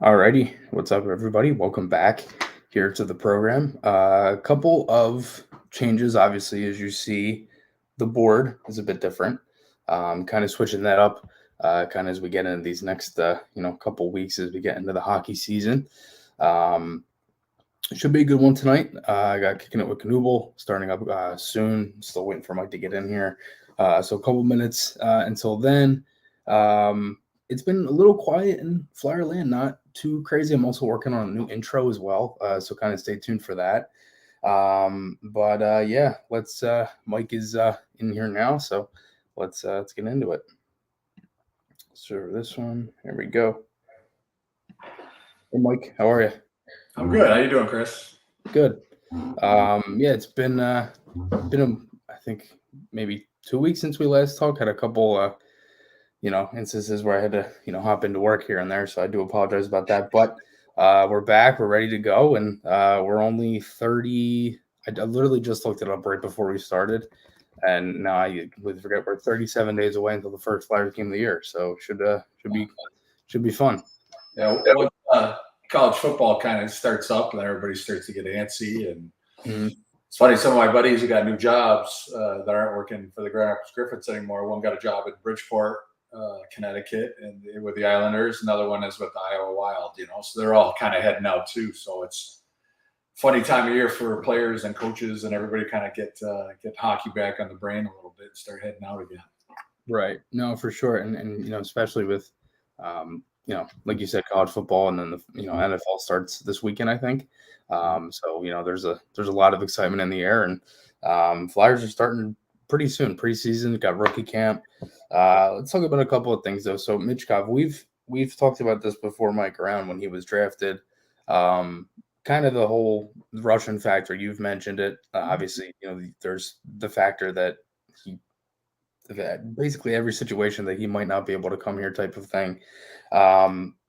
Alrighty, what's up, everybody? Welcome back here to the program. A couple of changes, obviously, as you see, the board is a bit different. Kind of switching that up, kind of as we get into these next, couple weeks as we get into the hockey season. Um, it should be a good one tonight. I got Kicking It With Knuble starting up soon. Still waiting for Mike to get in here. So a couple minutes until then. Um, it's been a little quiet in Flyer Land, not too crazy. I'm also working on a new intro as well, so kind of stay tuned for that. But yeah, let's. Mike is in here now, so let's get into it. So this one, here we go. Hey, Mike, how are you? I'm good. How you doing, Chris? Good. Yeah, it's been I think maybe 2 weeks since we last talked. Had a couple instances where I had to hop into work here and there, so I do apologize about that. But we're back, we're ready to go, and we're only 30. I literally just looked it up right before we started, and now I would forget we're 37 days away until the first Flyers game of the year. So should be fun. Yeah, what college football kind of starts up, and everybody starts to get antsy. And Mhm. it's funny, some of my buddies who got new jobs that aren't working for the Grand Rapids Griffins anymore. One got a job in Bridgeport, Connecticut, and with the Islanders. Another one is with the Iowa Wild. So they're all kind of heading out too. So it's funny time of year for players and coaches and everybody kind of get hockey back on the brain a little bit and start heading out again. Right. No, for sure. And especially with like you said, college football, and then the NFL starts this weekend, I think. So there's a lot of excitement in the air, and Flyers are starting pretty soon. Preseason got rookie camp. Let's talk about a couple of things though. So Mitchkov, we've talked about this before, Mike, around when he was drafted. Kind of the whole Russian factor. You've mentioned it. Obviously, there's the factor that basically every situation that he might not be able to come here type of thing.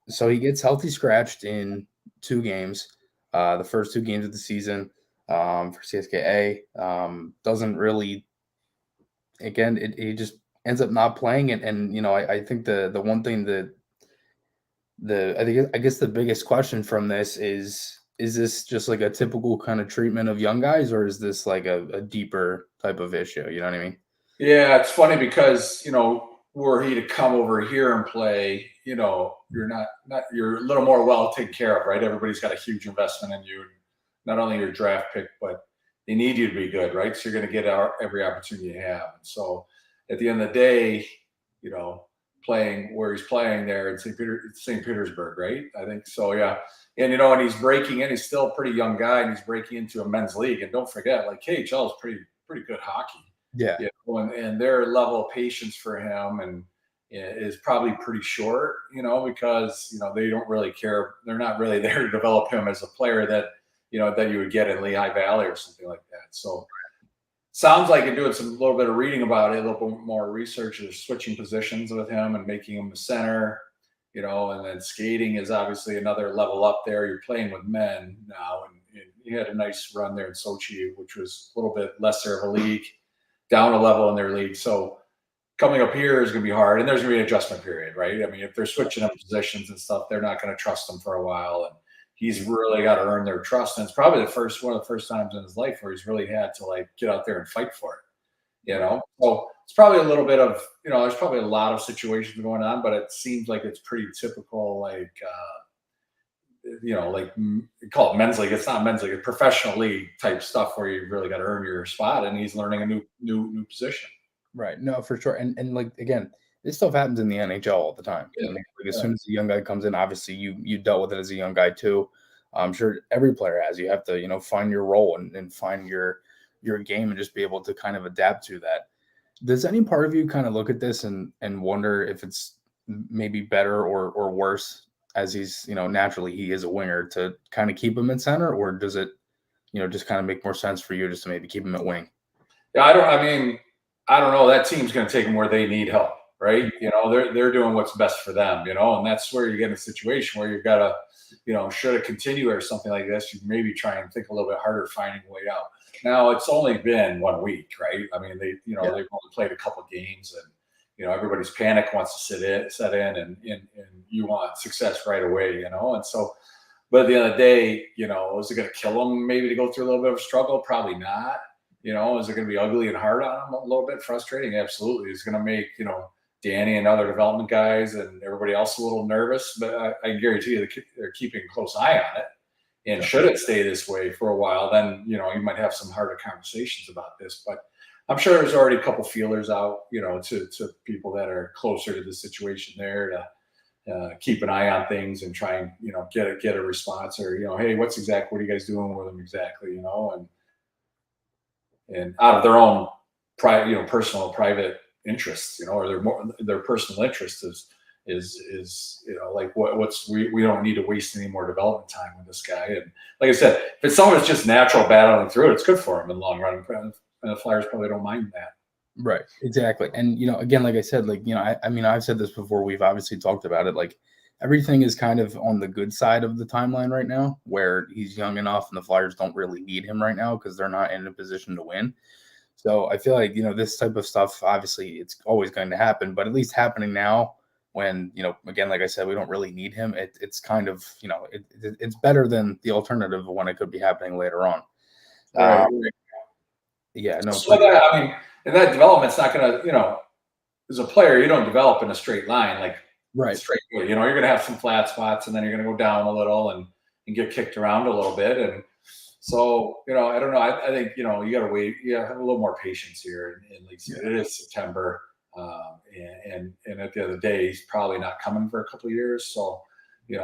So he gets healthy scratched in 2 games, the first 2 games of the season for CSKA. Doesn't really, again, he just ends up not playing it. And I think the one thing that I guess the biggest question from this is this just like a typical kind of treatment of young guys, or is this like a deeper type of issue? You know what I mean? Yeah, it's funny because were he to come over here and play, you're not you're a little more well taken care of, right? Everybody's got a huge investment in you, not only your draft pick, but they need you to be good, right? So you're going to get every opportunity you have. And so at the end of the day, you know, playing where he's playing there in St. Petersburg, right? I think so, yeah. And he's breaking in. He's still a pretty young guy, and he's breaking into a men's league. And don't forget, like KHL is pretty good hockey. Yeah. And their level of patience for him and is probably pretty short, because they don't really care. They're not really there to develop him as a player that you would get in Lehigh Valley or something like that. So sounds like you're doing a little bit of reading about it, a little bit more research, is switching positions with him and making him the center. And then skating is obviously another level up there. You're playing with men now, and you had a nice run there in Sochi, which was a little bit lesser of a league, down a level in their league. So coming up here is going to be hard, and there's going to be an adjustment period, right? I mean, if they're switching up positions and stuff, they're not going to trust him for a while, and he's really got to earn their trust. And it's probably one of the first times in his life where he's really had to like get out there and fight for it. So it's probably a little bit of there's probably a lot of situations going on, but it seems like it's pretty typical, like like call it men's league. It's not men's league, it's professional league type stuff where you really got to earn your spot, and he's learning a new position. Right. No, for sure. And like again, this stuff happens in the NHL all the time. Yeah. I mean, like as soon as a young guy comes in, obviously you dealt with it as a young guy too. I'm sure every player has. You have to, find your role and find your game and just be able to kind of adapt to that. Does any part of you kind of look at this and wonder if it's maybe better or worse, as he's, naturally he is a winger, to kind of keep him in center, or does it, just kind of make more sense for you just to maybe keep him at wing? Yeah, I don't know. That team's going to take them where they need help, right? They're doing what's best for them, and that's where you get in a situation where you've got to, should it continue or something like this, you maybe try and think a little bit harder finding a way out. Now it's only been 1 week, right? I mean, they've only played a couple games, and everybody's panic wants to set in, and you want success right away, and so. But at the end of the day, is it going to kill them maybe to go through a little bit of a struggle? Probably not. Is it going to be ugly and hard on them a little bit, frustrating? Absolutely. It's going to make, Danny and other development guys and everybody else a little nervous, but I guarantee you they're keeping a close eye on it. And should it stay this way for a while, then, you might have some harder conversations about this. But I'm sure there's already a couple feelers out, to people that are closer to the situation there to keep an eye on things and try and get a response, or hey, what are you guys doing with them exactly, and out of their own private, personal private interests, or their personal interest is like we don't need to waste any more development time with this guy. And like I said, if it's someone that's just natural battling through it, it's good for him in the long run, and the Flyers probably don't mind that. Right. Exactly. And, again, like I said, like, I mean, I've said this before, we've obviously talked about it. Like, everything is kind of on the good side of the timeline right now, where he's young enough and the Flyers don't really need him right now because they're not in a position to win. So I feel like, this type of stuff, obviously it's always going to happen, but at least happening now when, again, like I said, we don't really need him. It's kind of, it's better than the alternative of when it could be happening later on. Right. Yeah, no. So and that development's not going to, as a player, you don't develop in a straight line, like straight. You're going to have some flat spots, and then you're going to go down a little and get kicked around a little bit. And so, I don't know. I think, you got to wait. You have a little more patience here. And like it is September. And at the end of the day, he's probably not coming for a couple of years. So,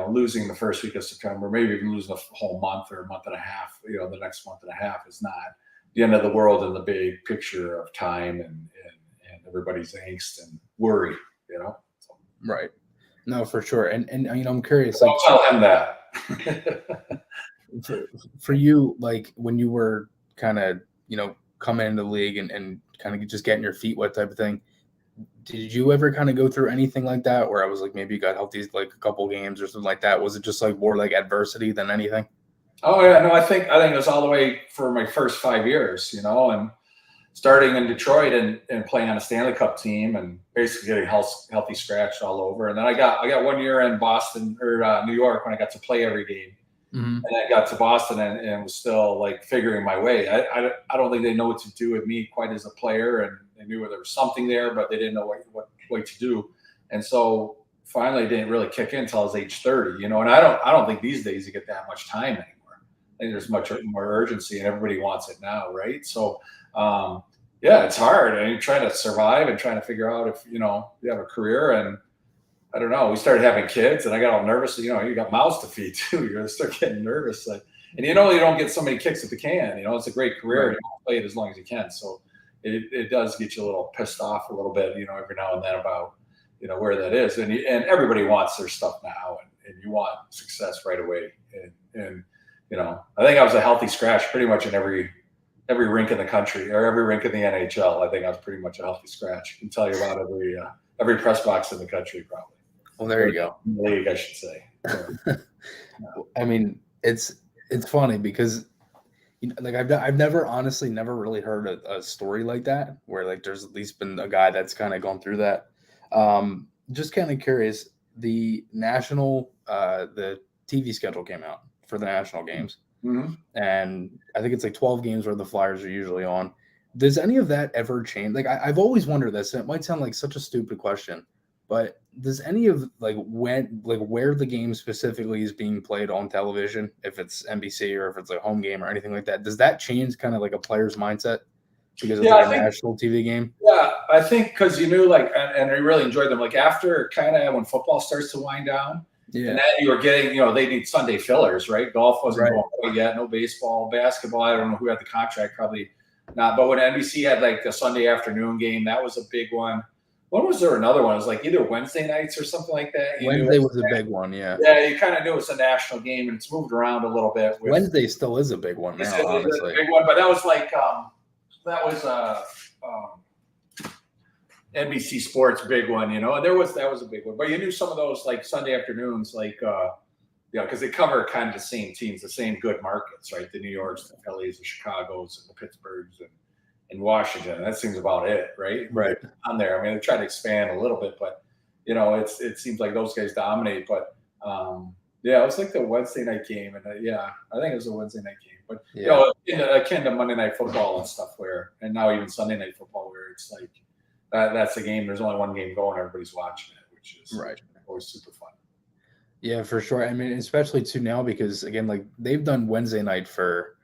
losing the first week of September, maybe even losing a whole month or a month and a half, the next month and a half is not the end of the world in the big picture of time and everybody's angst and worry, So. Right. No, for sure. And I'm curious. Don't tell him that. for you, like when you were kind of, coming into the league and kind of just getting your feet wet type of thing, did you ever kind of go through anything like that where I was like, maybe you got healthy like a couple games or something like that? Was it just like more like adversity than anything? Oh yeah, no, I think it was all the way for my first 5 years, and starting in Detroit and playing on a Stanley Cup team and basically getting healthy scratched all over. And then I got 1 year in Boston or New York when I got to play every game. Mm-hmm. And I got to Boston and was still like figuring my way. I don't think they know what to do with me quite as a player, and they knew there was something there, but they didn't know what to do. And so finally, it didn't really kick in until I was age 30. And I don't think these days you get that much time anymore. I think there's much more urgency, and everybody wants it now, right? So, it's hard, and you're trying to survive and trying to figure out if you have a career. And I don't know. We started having kids, and I got all nervous. You got mouths to feed too. You're gonna start getting nervous, and you don't get so many kicks at the can. It's a great career. Right. You play it as long as you can. So it does get you a little pissed off a little bit, every now and then about where that is, and everybody wants their stuff now, and you want success right away, and I think I was a healthy scratch pretty much in every rink in the country or every rink in the NHL. I think I was pretty much a healthy scratch. I can tell you about every press box in the country, probably. Well, there you go. In the league, I should say. Yeah. I mean, it's funny because like I've never really heard a story like that where like there's at least been a guy that's kind of gone through that. Just kind of curious. The national the TV schedule came out for the national games. Mm-hmm. And I think it's like 12 games where the Flyers are usually on. Does any of that ever change? Like I've always wondered this, and it might sound like such a stupid question, but does any of like where the game specifically is being played on television, if it's NBC or if it's a home game or anything like that, does that change kind of like a player's mindset because it's like a national TV game? Yeah, I think because and I really enjoyed them. Like after kind of when football starts to wind down. Yeah. And then you were getting, they need Sunday fillers, right? Golf wasn't going quite yet, no baseball, basketball. I don't know who had the contract, probably not. But when NBC had like the Sunday afternoon game, that was a big one. When was there another one? It was like either Wednesday nights or something like that. Wednesday was a big one, yeah. Yeah, you kind of knew it's a national game, and it's moved around a little bit. Wednesday still is a big one now, honestly. A big one, but that was like NBC Sports big one, and that was a big one. But you knew some of those like Sunday afternoons, like because they cover kind of the same teams, the same good markets, right? The New Yorks, the LAs, the Chicagos, and the Pittsburghs, in Washington. That seems about it, right? Right. On there. I mean, they try to expand a little bit, but it seems like those guys dominate. But yeah, it was like the Wednesday night game, and yeah, I think it was a Wednesday night game. But Yeah. akin to Monday Night Football and stuff, and now even Sunday Night Football, where it's like that's a game. There's only one game going, everybody's watching it, which is right. Always super fun. Yeah, for sure. I mean, especially too now because again, like they've done Wednesday night for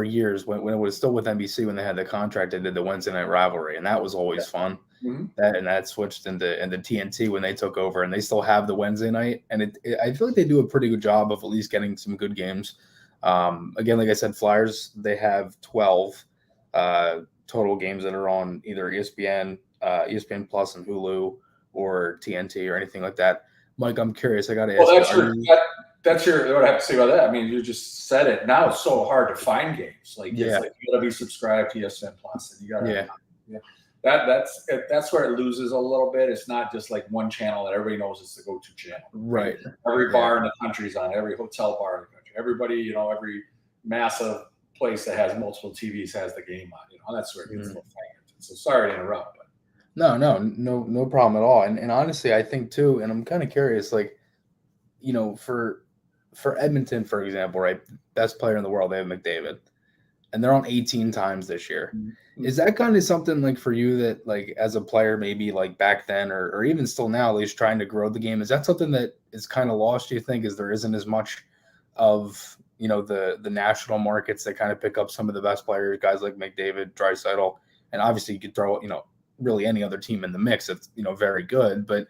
years when it was still with NBC when they had the contract. They did the Wednesday night rivalry, and that was always fun. Mm-hmm. That switched into TNT when they took over, and they still have the Wednesday night. And I feel like they do a pretty good job of at least getting some good games. Again, like I said, Flyers, they have 12 total games that are on either ESPN, ESPN Plus, and Hulu, or TNT or anything like that. Mike, I'm curious. I got to ask. That's what I have to say about that. I mean, you just said it. Now it's so hard to find games. Like, it's like you got to be subscribed to ESPN Plus, and you got to. Yeah. That's where it loses a little bit. It's not just like one channel that everybody knows is the go-to channel. Right. Every bar in the country's on. Every hotel bar in the country. Everybody, every massive place that has multiple TVs has the game on. That's where it gets a little fragmented. So sorry to interrupt, but. No problem at all. And honestly, I think too, and I'm kind of curious, like, for Edmonton, for example, right, best player in the world, they have McDavid, and they're on 18 times this year. Mm-hmm. Is that kind of something like for you that, like, as a player, maybe like back then or even still now, at least trying to grow the game, is that something that is kind of lost, do you think, is there isn't as much of, the national markets that kind of pick up some of the best players, guys like McDavid, Draisaitl, and obviously you could throw, really any other team in the mix that's, very good. But,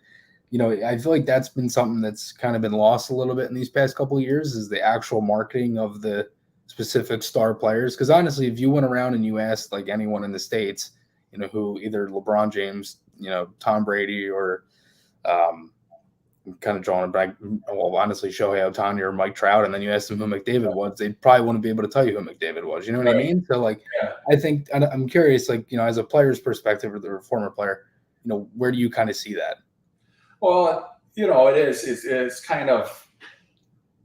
I feel like that's been something that's kind of been lost a little bit in these past couple of years is the actual marketing of the specific star players. Because honestly, if you went around and you asked like anyone in the States, who either LeBron James, Tom Brady, or I'm kind of drawing it back, well, honestly, Shohei Ohtani or Mike Trout, and then you ask them who McDavid was, they probably wouldn't be able to tell you who McDavid was. You know what I mean? So, like, I think I'm curious, like, as a player's perspective or the former player, where do you kind of see that? Well, it is. It's kind of,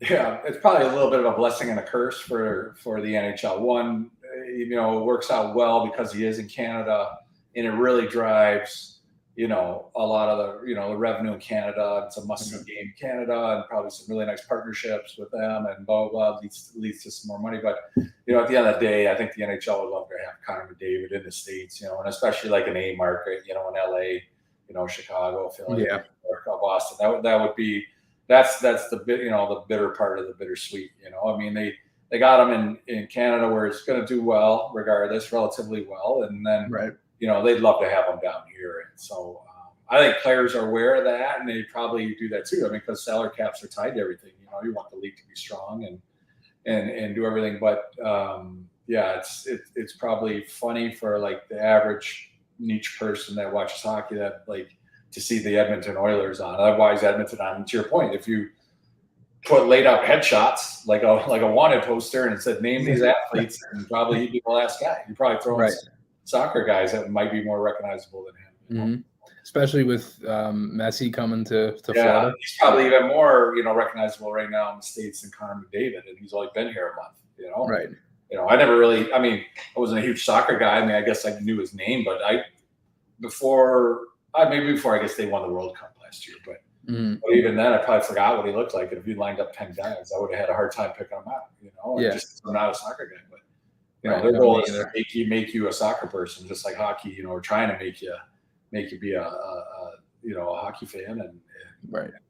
it's probably a little bit of a blessing and a curse for the NHL. One, it works out well because he is in Canada, and it really drives, a lot of the revenue in Canada. It's a must-see game in Canada, and probably some really nice partnerships with them, and blah, blah, blah, leads to some more money. But, at the end of the day, I think the NHL would love to have Connor McDavid in the States, and especially like an A market, in LA, Chicago, Philly, or Boston. That would be, that's the bit, the bitter part of the bittersweet, I mean, they got him in Canada where it's going to do well, regardless, relatively well. And then, they'd love to have him down here. And so I think players are aware of that, and they probably do that too. I mean, because salary caps are tied to everything. You want the league to be strong and do everything. But it's probably funny for like the average niche person that watches hockey that like to see the Edmonton Oilers on. Otherwise, Edmonton on. To your point, if you laid out headshots like a wanted poster and said name these athletes, and probably he'd be the last guy. You probably throw in soccer guys that might be more recognizable than him. Especially with Messi coming to Florida. He's probably even more recognizable right now in the States than Connor McDavid, and he's only been here a month. Right. I never really. I mean, I wasn't a huge soccer guy. I mean, I guess I knew his name, but before I guess they won the World Cup last year, but even then, I probably forgot what he looked like. And if you lined up 10 guys, I would have had a hard time picking him out. Just I'm not a soccer guy, but their goal is to make you a soccer person, just like hockey. We're trying to make you be a hockey fan, and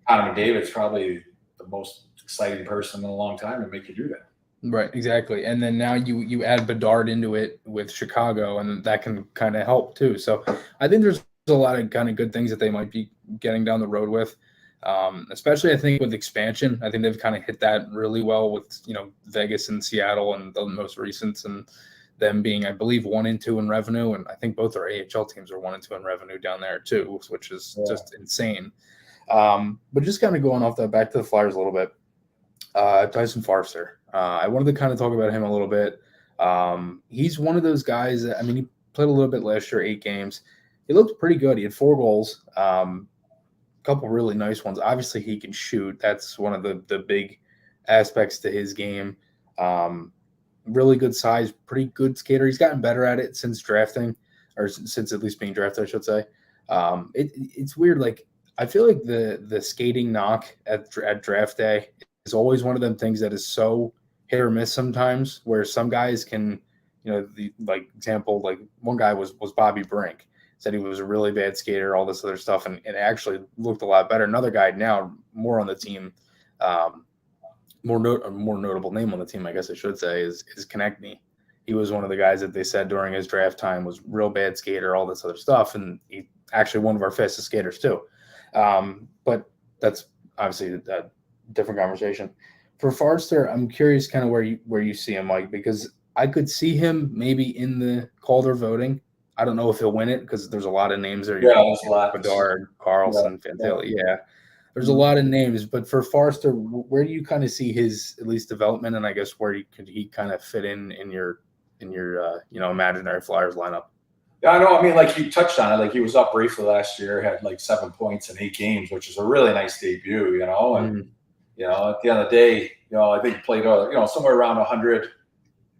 Connor McDavid's probably the most exciting person in a long time to make you do that. Right, exactly. And then now you add Bedard into it with Chicago, and that can kind of help too. So I think there's a lot of kind of good things that they might be getting down the road with, especially I think with expansion. I think they've kind of hit that really well with, Vegas and Seattle and the most recent, and them being, I believe, 1 and 2 in revenue. And I think both their AHL teams are 1 and 2 in revenue down there too, which is just insane. But just kind of going off that, back to the Flyers a little bit, Tyson Foerster. I wanted to kind of talk about him a little bit. He's one of those guys that, I mean, he played a little bit last year, 8 games. He looked pretty good. He had 4 goals, a couple really nice ones. Obviously, he can shoot. That's one of the big aspects to his game. really good size, pretty good skater. He's gotten better at it since drafting, or since at least being drafted, I should say. It's weird. Like I feel like the skating knock at draft day is always one of them things that is so hit or miss sometimes. Where some guys can, the like example, like one guy was Bobby Brink. Said he was a really bad skater, all this other stuff, and it actually looked a lot better. Another guy now more on the team. A more notable name on the team, I guess I should say, is Konechny. He was one of the guys that they said during his draft time was real bad skater, all this other stuff, and he actually one of our fastest skaters too. But that's obviously a different conversation. For Forster, I'm curious kind of where you see him, Mike, because I could see him maybe in the Calder voting. I don't know if he'll win it because there's a lot of names there. Yeah, there's a lot. Bedard, Carlson, Fantilli, yeah. There's a lot of names, but for Forster, where do you kind of see his at least development, and I guess where could he kind of fit in your imaginary Flyers lineup? Yeah, I know. I mean, like you touched on it. Like he was up briefly last year, had like 7 points in 8 games, which is a really nice debut. And at the end of the day, I think he played somewhere around 100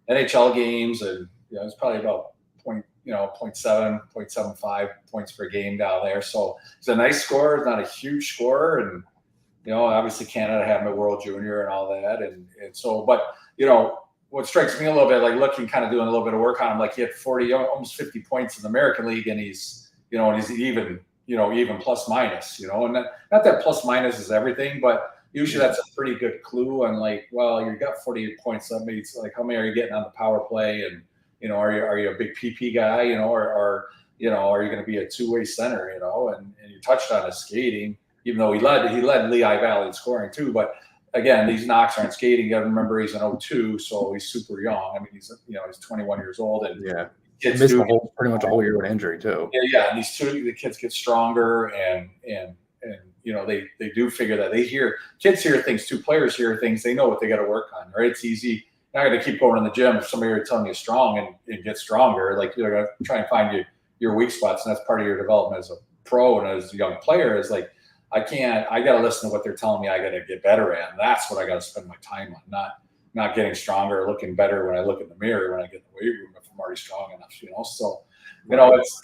NHL games, and it's probably about 0.7, 0.75 points per game down there. So he's a nice scorer, not a huge scorer. And, obviously Canada had him at World Junior and all that. And so, but, what strikes me a little bit, like looking, kind of doing a little bit of work on him, like he had 40, almost 50 points in the American League, and he's even plus minus, and not that plus minus is everything, but usually that's a pretty good clue on like, well, you got 48 points. That means like, how many are you getting on the power play? And, are you a big PP guy, or are you going to be a two-way center, and you touched on his skating, even though he led Lehigh Valley in scoring too. But again, these knocks aren't skating. You got to remember he's an 02, so he's super young. I mean, he's 21 years old, and kids missed pretty much a whole year with injury too. Yeah, and the kids get stronger, and they do figure that kids hear things too. Players hear things. They know what they got to work on. Right? It's easy. You're not going to keep going in the gym if somebody are telling you strong and get stronger. Like you're going to try and find your weak spots, and that's part of your development as a pro and as a young player. Is like I got to listen to what they're telling me. I got to get better at. And that's what I got to spend my time on. Not getting stronger or looking better when I look in the mirror when I get in the weight room if I'm already strong enough. So it's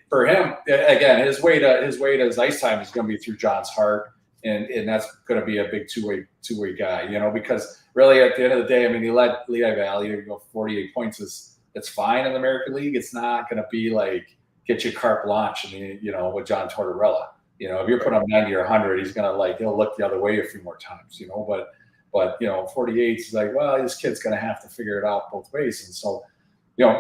for him again, his way to his ice time is going to be through John's heart, and that's going to be a big two-way guy, because really at the end of the day, I mean, he led Lehigh Valley, 48 points it's fine in the American League. It's not going to be like get you carte blanche with John Tortorella. If you're putting up 90 or 100, he's going to he'll look the other way a few more times, but 48 is like, well, this kid's going to have to figure it out both ways. And so,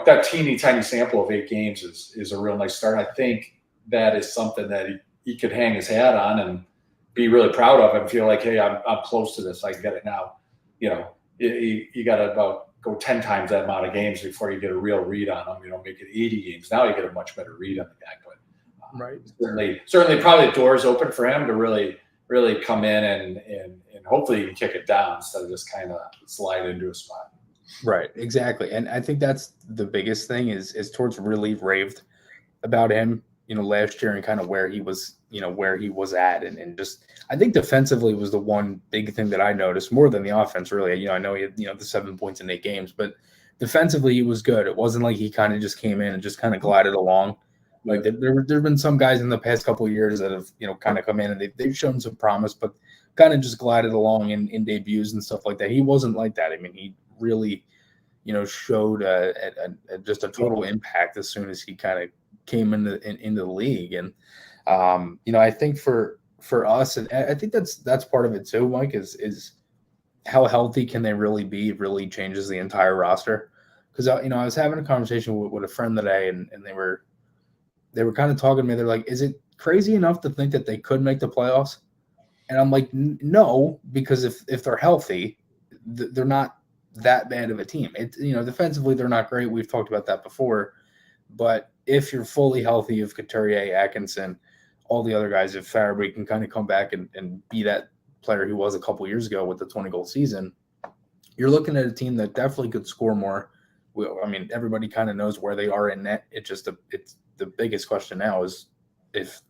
that teeny tiny sample of 8 games is a real nice start. I think that is something that he could hang his hat on and be really proud of and feel like, hey, I'm close to this. I can get it now. You got to about go 10 times that amount of games before you get a real read on him. Make it 80 games. Now you get a much better read on the guy. But right, certainly, probably the doors open for him to really come in and hopefully he can kick it down instead of just kind of slide into a spot. Right, exactly. And I think that's the biggest thing is Torts really raved about him, last year and kind of where he was, where he was at. And just, I think defensively was the one big thing that I noticed more than the offense, really. I know he had, the 7 points in 8 games, but defensively he was good. It wasn't like he kind of just came in and just kind of glided along. Like there've been some guys in the past couple of years that have, kind of come in and they've shown some promise, but kind of just glided along in debuts and stuff like that. He wasn't like that. I mean, he really, showed just a total impact as soon as he kind of came into the league. And, I think for us, and I think that's part of it too, Mike, is how healthy can they really be really changes the entire roster. Because, I was having a conversation with a friend today and they were kind of talking to me. They're like, is it crazy enough to think that they could make the playoffs? And I'm like, no, because if they're healthy, they're not that bad of a team. Defensively, they're not great. We've talked about that before. But if you're fully healthy, if Couturier, Atkinson, all the other guys, if Farabee can kind of come back and be that player he was a couple years ago with the 20-goal season, you're looking at a team that definitely could score more. I mean, everybody kind of knows where they are in net. It's the biggest question now is if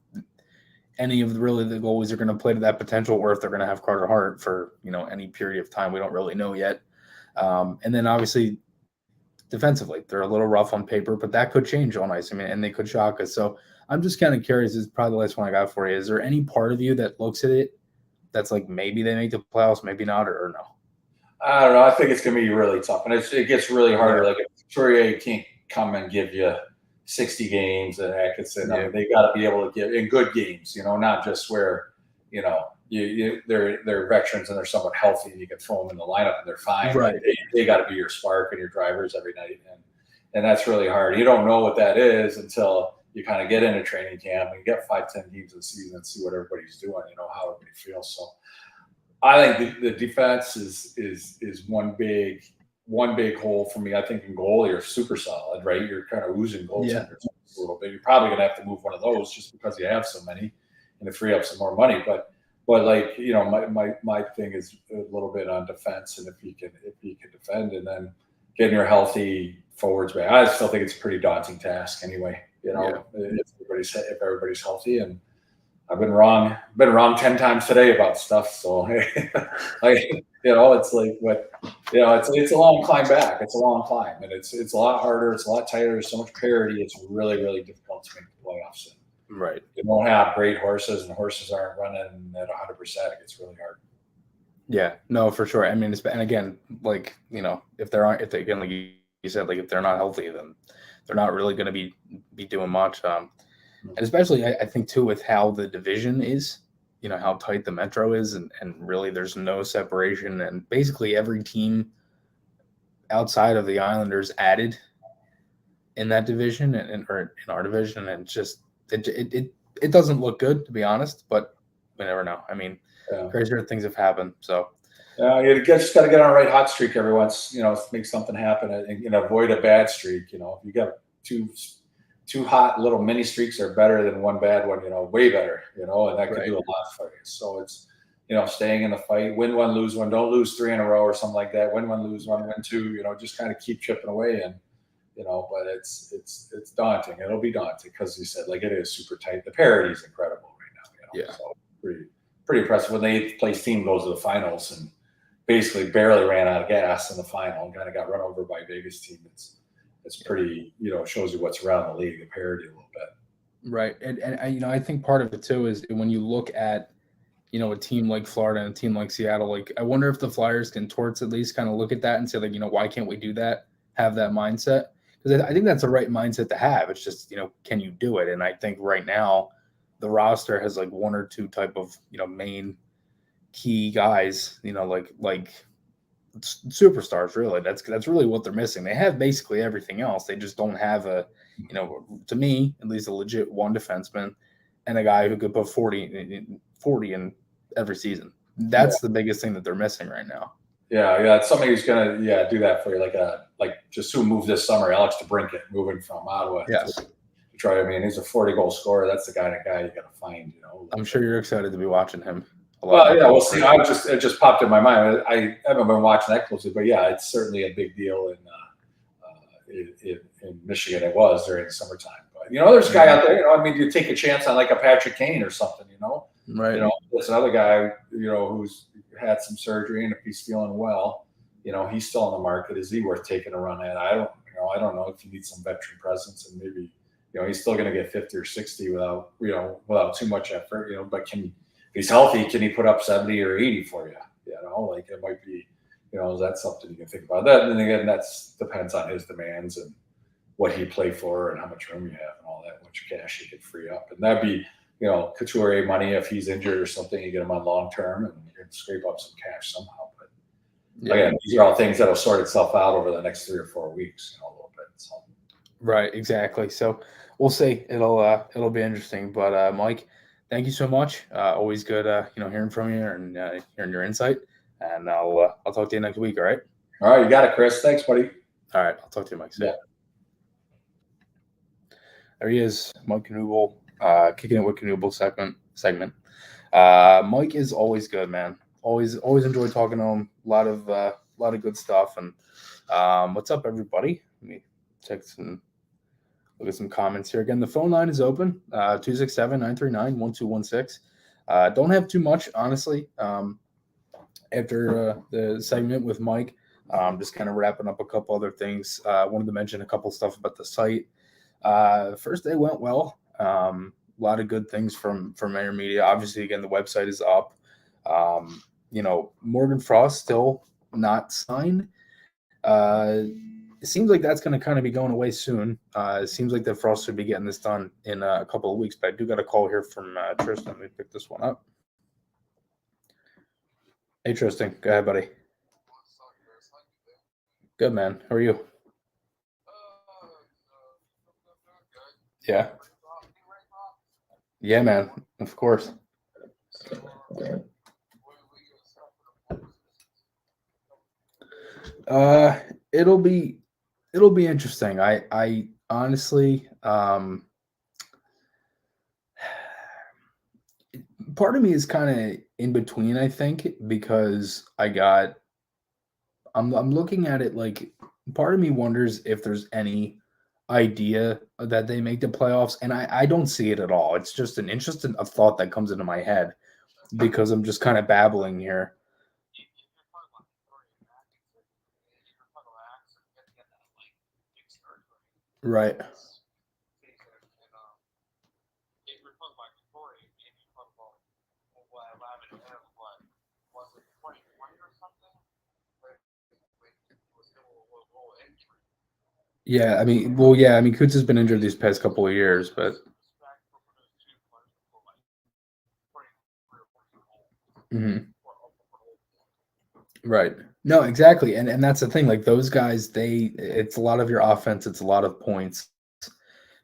any of the goalies are going to play to that potential, or if they're going to have Carter Hart for any period of time. We don't really know yet. And then obviously defensively. They're a little rough on paper, but that could change on ice. I mean, and they could shock us. So I'm just kind of curious. This is probably the last one I got for you. Is there any part of you that looks at it that's like maybe they make the playoffs, maybe not, or no? I don't know. I think it's going to be really tough, and it gets really harder. Like if Couturier can't come and give you 60 games and Atkinson, I mean, they got to be able to give in good games, not just where, they're veterans and they're somewhat healthy and you can throw them in the lineup and they're fine. Right. They got to be your spark and your drivers every night. And that's really hard. You don't know what that is until you kind of get into training camp and you get 5-10 games of the season and see what everybody's doing, how everybody feels. So I think the defense is one big hole for me. I think in goal, you're super solid, right? You're kind of losing goaltenders a little bit. You're probably going to have to move one of those just because you have so many and to free up some more money. But like, my thing is a little bit on defense, and if you can defend and then getting your healthy forwards back. I still think it's a pretty daunting task anyway, if everybody's healthy. And I've been wrong 10 times today about stuff. So, it's like, but it's a long climb back. It's a long climb, and it's a lot harder. It's a lot tighter. There's so much parity. It's really, really difficult to make the playoffs. Right. You don't have great horses, and horses aren't running at 100%. It gets really hard. Yeah, no, for sure. I mean, and again, like, if they again, like you said, like if they're not healthy, then they're not really going to be doing much. And especially, I think too, with how the division is, how tight the Metro is, and really there's no separation, and basically every team outside of the Islanders added in that division or in our division, and just it doesn't look good, to be honest, but we never know. I mean, crazier things have happened. So you just got to get on a right hot streak every once, make something happen and avoid a bad streak. If you got two hot little mini streaks are better than one bad one, way better, and that could do a lot for you. So it's, staying in the fight, win one, lose one, don't lose 3 in a row or something like that. Win one, lose one, win 2, just kind of keep chipping away. And, but it's daunting. It'll be daunting because you said, like, it is super tight. The parity is incredible right now. So pretty impressive when the 8th place team goes to the finals and basically barely ran out of gas in the final and kind of got run over by Vegas team. It's pretty, shows you what's around the league, the parity a little bit. Right. And I think part of it too is when you look at, a team like Florida and a team like Seattle, like I wonder if the Flyers can towards at least kind of look at that and say, like, why can't we do that? Have that mindset? Because I think that's the right mindset to have. It's just, can you do it? And I think right now the roster has like 1 or 2 type of, main key guys, like superstars, really. That's really what they're missing. They have basically everything else. They just don't have a, to me, at least a legit one defenseman and a guy who could put 40 in every season. That's the biggest thing that they're missing right now. Yeah. Somebody who's going to, do that for you. Like just who moved this summer, Alex DeBrincat, moving from Ottawa to Detroit. I mean, he's a 40-goal scorer. That's the guy you got to find, I'm sure you're excited to be watching him. Well, we'll see. It just popped in my mind. I haven't been watching that closely, but it's certainly a big deal in Michigan. It was during the summertime. But there's a guy out there. I mean, you take a chance on like a Patrick Kane or something. Right. There's another guy. Who's had some surgery, and if he's feeling well, he's still on the market. Is he worth taking a run at? I don't know if you need some veteran presence, and maybe he's still going to get 50 or 60 without too much effort. But if he's healthy, can he put up 70 or 80 for you? Like it might be, is that something you can think about? That, and again, depends on his demands and what he play for and how much room you have and all that, how much cash he could free up. And that'd be, Couturier money if he's injured or something. You get him on long term and you can scrape up some cash somehow. But again, these are all things that'll sort itself out over the next 3 or 4 weeks, a little bit. So. Right, exactly. So we'll see. It'll be interesting. But Mike, thank you so much. Always good, hearing from you and hearing your insight. And I'll talk to you next week. All right. All right, you got it, Chris. Thanks, buddy. All right, I'll talk to you, Mike. See ya. There he is, Mike Knuble, Kickin It With Knuble segment. Mike is always good, man. Always enjoy talking to him. A lot of good stuff. And what's up, everybody? Let me look at some comments here. Again, the phone line is open, 267-939-1216. Don't have too much, honestly. After the segment with Mike, Just kind of wrapping up a couple other things. Wanted to mention a couple stuff about the site. First day went well. A lot of good things from Maher Media. Obviously, again, the website is up. Morgan Frost still not signed. It seems like that's going to kind of be going away soon. It seems like that Frost should be getting this done in a couple of weeks, but I do got a call here from Tristan. Let me pick this one up. Hey, Tristan. Go ahead, buddy. Good, man. How are you? Yeah. Yeah, man. Of course. Uh, it'll be interesting. I honestly, part of me is kind of in between, I think, because I'm looking at it like part of me wonders if there's any idea that they make the playoffs, and I don't see it at all. It's just an interesting a thought that comes into my head because I'm just kind of babbling here. Right. Yeah, I mean, well, yeah, I mean, Kutz has been injured these past couple of years, but mhm. Right. No, exactly. And that's the thing. Like those guys, it's a lot of your offense, it's a lot of points.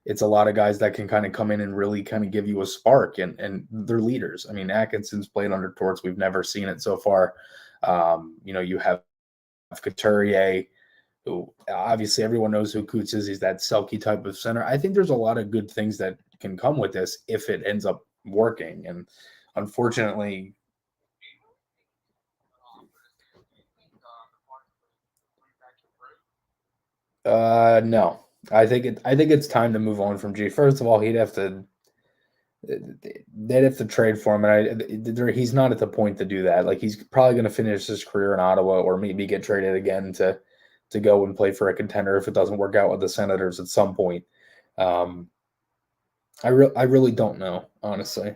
It's a lot of guys that can kind of come in and really kind of give you a spark and they're leaders. I mean, Atkinson's played under Torts. We've never seen it so far. You have Couturier, who obviously everyone knows who Coots is. He's that Selkie type of center. I think there's a lot of good things that can come with this if it ends up working. And unfortunately, no. I think it's time to move on from G. First of all, they'd have to trade for him, and he's not at the point to do that. Like he's probably going to finish his career in Ottawa, or maybe get traded again to go and play for a contender if it doesn't work out with the Senators at some point. Um, I really don't know, honestly.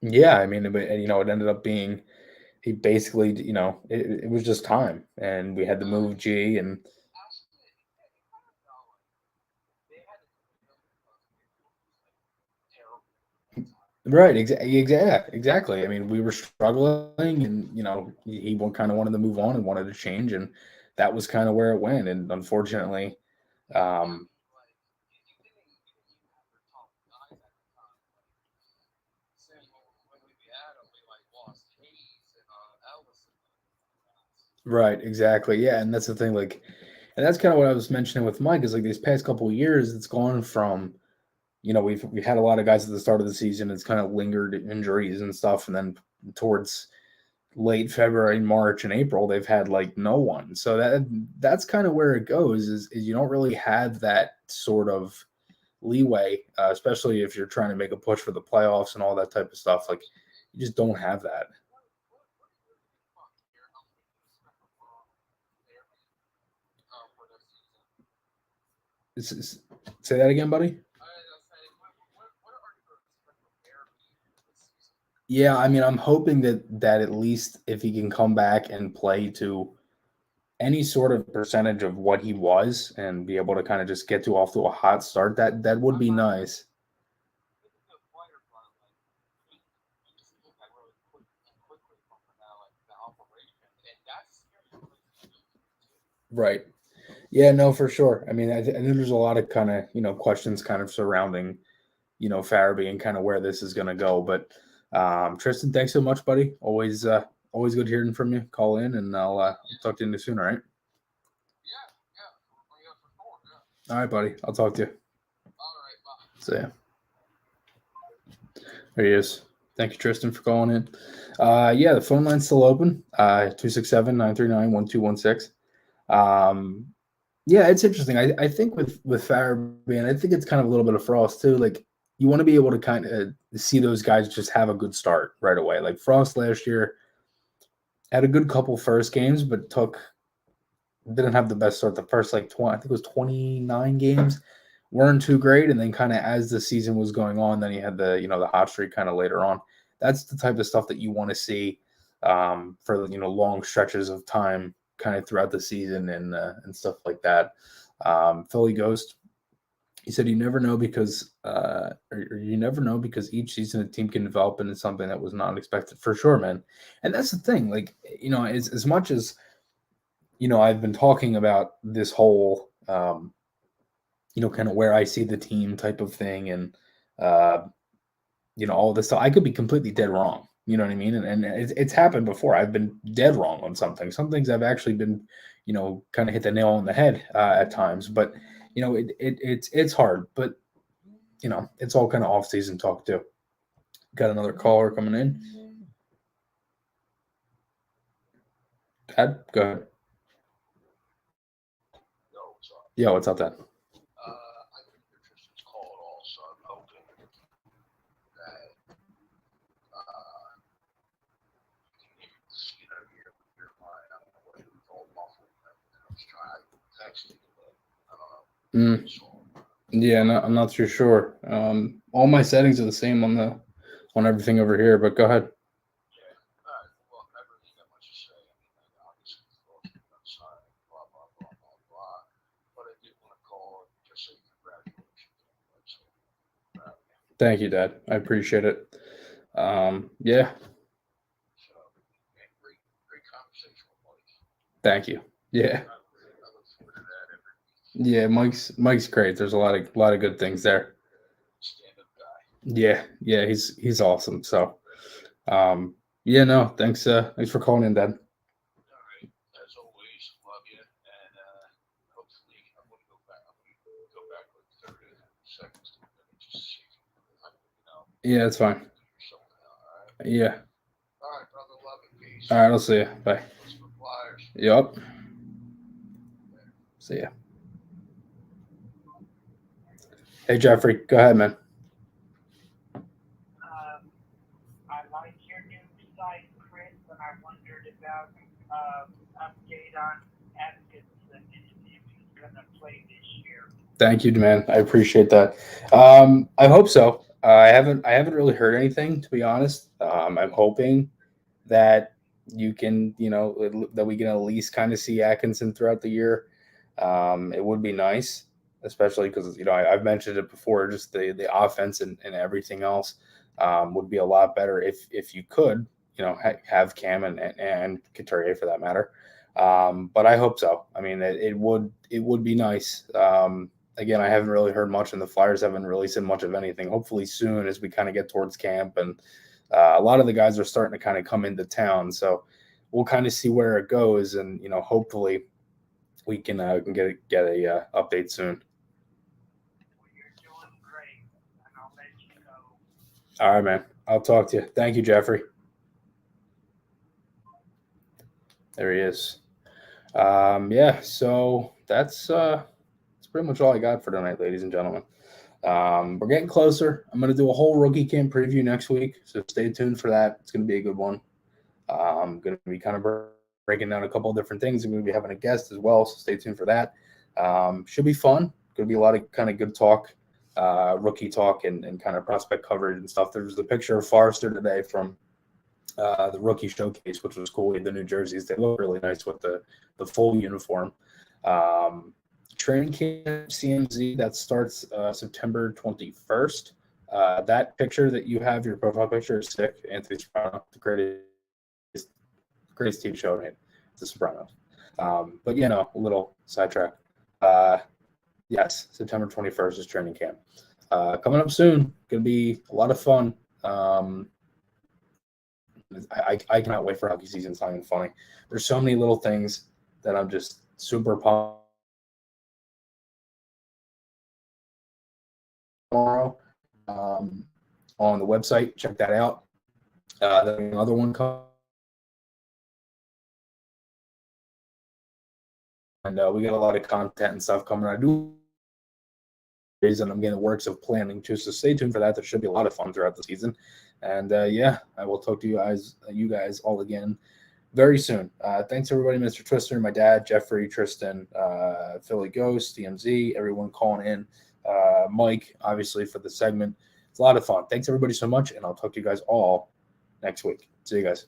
Yeah, I mean, it ended up being he basically, it was just time, and we had to move G, and right, exactly. I mean, we were struggling, and he kind of wanted to move on and wanted to change, and that was kind of where it went. And unfortunately, um, right, exactly, yeah, and that's the thing. Like, and that's kind of what I was mentioning with Mike is like these past couple of years, it's gone from we've had a lot of guys at the start of the season. It's kind of lingered injuries and stuff, and then towards late February, March, and April, they've had like no one. So that's kind of where it goes. Is you don't really have that sort of leeway, especially if you're trying to make a push for the playoffs and all that type of stuff. Like you just don't have that. Say that again, buddy. Yeah, I mean, I'm hoping that at least if he can come back and play to any sort of percentage of what he was and be able to kind of just get to off to a hot start, that would be nice. Right. Yeah, no, for sure. I mean, I think there's a lot of kind of, questions kind of surrounding, Farabee and kind of where this is going to go. But Tristan, thanks so much, buddy. Always good hearing from you. Call in and I'll talk to you soon. All right. All right, buddy. I'll talk to you. See ya. There he is. Thank you, Tristan, for calling in. Yeah, the phone line's still open. 267-939-1216. Yeah, it's interesting. I think with Farabee, and I think it's kind of a little bit of Frost too. Like you want to be able to kind of see those guys just have a good start right away. Like Frost last year had a good couple first games, but didn't have the best start. The first like 20, I think it was 29 games weren't too great, and then kind of as the season was going on, then he had the hot streak kind of later on. That's the type of stuff that you want to see for long stretches of time, kind of throughout the season and stuff like that. Philly Ghost, he said, "You never know because, or you never know because each season a team can develop into something that was not expected." For sure, man. And that's the thing. Like as much as I've been talking about this whole kind of where I see the team type of thing, and uh, all this stuff. I could be completely dead wrong. You know what I mean? And it's happened before. I've been dead wrong on something. Some things I've actually been, kind of hit the nail on the head at times. But it's hard. But it's all kind of off season talk too. Got another caller coming in. Dad, go ahead. Yo, what's up, Dad? I think your Tristan's call at all, so I'm hoping that your mind. I don't know what it was all muffled. I was trying texting, but I don't know. Yeah, no, I'm not too sure. All my settings are the same on everything over here, but go ahead. Yeah. All right. Well, I really got much to say. I mean, obviously, outside, blah, blah, blah, blah, blah. But I did want to call and just say congratulations. Thank you, Dad. I appreciate it. Yeah. So, great conversation with Mike. Thank you. Yeah. I look forward to that every week. Yeah, Mike's great. There's a lot of good things there. Stand-up guy. Yeah, he's awesome. So, yeah, no, thanks for calling in, Dad. All right. As always, love you, and hopefully I'm going to go back. I'm going to go back like 30 seconds to just see if Yeah, it's fine. figure something out. All right. Yeah. All right, brother. Love and peace. All right, I'll see you. Bye. Listen to Flyers. Yep. See ya. Hey, Jeffrey, go ahead, man. I like your new site, Chris, and I wondered about update on Atkinson if he's gonna play this year. Thank you, man. I appreciate that. I hope so. I haven't really heard anything, to be honest. I'm hoping that you can, that we can at least kind of see Atkinson throughout the year. It would be nice, especially because I've mentioned it before. Just the offense and everything else would be a lot better if you could, have Cam and Couturier for that matter. But I hope so. I mean, it would be nice. Again, I haven't really heard much, and the Flyers haven't really said much of anything. Hopefully soon, as we kind of get towards camp, and a lot of the guys are starting to kind of come into town. So we'll kind of see where it goes, and hopefully we can get a update soon. Well, you're doing great, and I'll let you go. All right, man. I'll talk to you. Thank you, Jeffrey. There he is. Yeah. So that's pretty much all I got for tonight, ladies and gentlemen. We're getting closer. I'm going to do a whole rookie camp preview next week, so stay tuned for that. It's going to be a good one. I'm going to be kind of breaking down a couple of different things. I'm going to be having a guest as well, so stay tuned for that. Should be fun. Going to be a lot of kind of good talk, rookie talk, and kind of prospect coverage and stuff. There was a picture of Forrester today from the rookie showcase, which was cool. The New Jerseys, they look really nice with the full uniform. Training camp CMZ that starts September 21st. That picture that you have, your profile picture, is sick. Anthony Soprano, the greatest TV show, right? The Sopranos. But a little sidetrack. Yes, September 21st is training camp. Coming up soon. Going to be a lot of fun. I cannot wait for hockey season. It's not even funny. There's so many little things that I'm just super pumped. Tomorrow on the website, check that out. Then another one comes, and we got a lot of content and stuff coming. I do and I'm getting the works of planning too. So stay tuned for that. There should be a lot of fun throughout the season. And I will talk to you guys all again very soon. Thanks everybody, Mr. Twister, my dad, Jeffrey, Tristan, Philly Ghost, DMZ, everyone calling in, Mike, obviously for the segment. It's a lot of fun. Thanks everybody so much, and I'll talk to you guys all next week. See you guys.